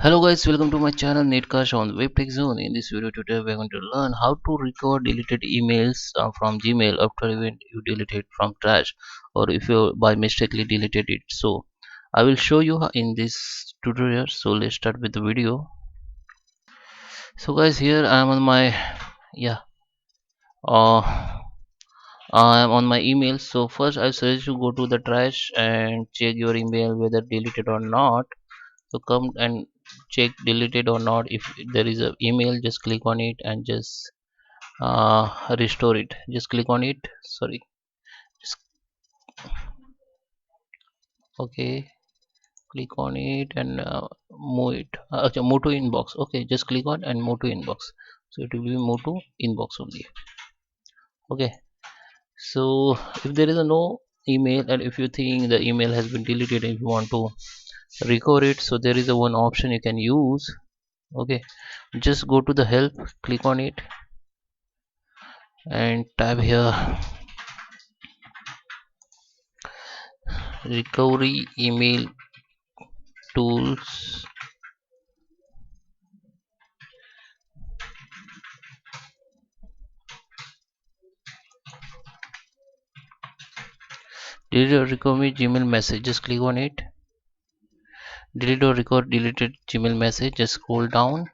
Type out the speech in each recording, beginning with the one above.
Hello guys, welcome to my channel Netcash on Web Tech Zone. In this video today we are going to learn how to recover deleted emails from Gmail after even you delete it from trash, or if you by mistakenly deleted it. So I will show you in this tutorial. So let's start with the video. So guys, here I am on my yeah uh I am on my email. So first I suggest you go to the trash and check your email whether deleted or not. So come and check deleted or not. If there is a email, just click on it and just restore it. Just click on it, sorry, just okay, click on it and move it, okay, move to inbox. Okay, just click on and move to inbox, so it will be move to inbox only. Okay, so if there is a no email and if you think the email has been deleted and if you want to recover it, so there is a one option you can use. Okay, just go to the help, click on it and tab here recovery email tools. Delete or recover Gmail message, just click on it. Delete or record deleted Gmail message, just scroll down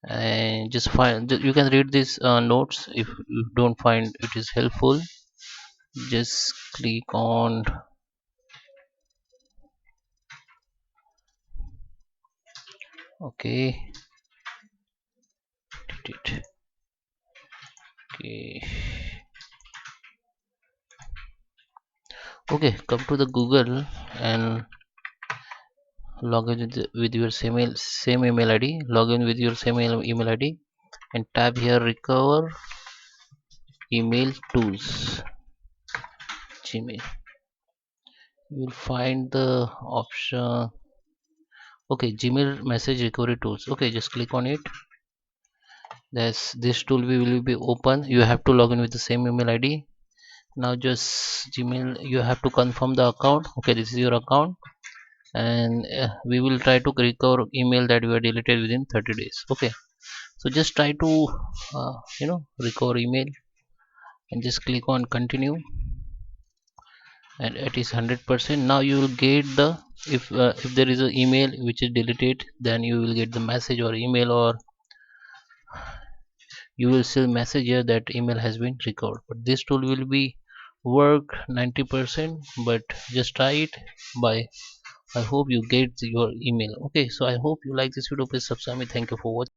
and just find, you can read these notes. If you don't find it is helpful, just click on okay, okay, okay, come to the Google and log in with your same email id. Log in with your same email id and tab here recover email tools Gmail. You will find the option, okay, Gmail message recovery tools. Okay, just click on it. This tool will be open. You have to log in with the same email id. Now just Gmail, you have to confirm the account. Okay, this is your account and we will try to recover email that we are deleted within 30 days. Okay, so just try to recover email and just click on continue and it is 100%. Now you will get the, if there is an email which is deleted, then you will get the message or email, or you will see message here that email has been recovered. But this tool will be work 90%, but just try it by, I hope you get your email. Okay, so I hope you like this video. Please subscribe me. Thank you for watching.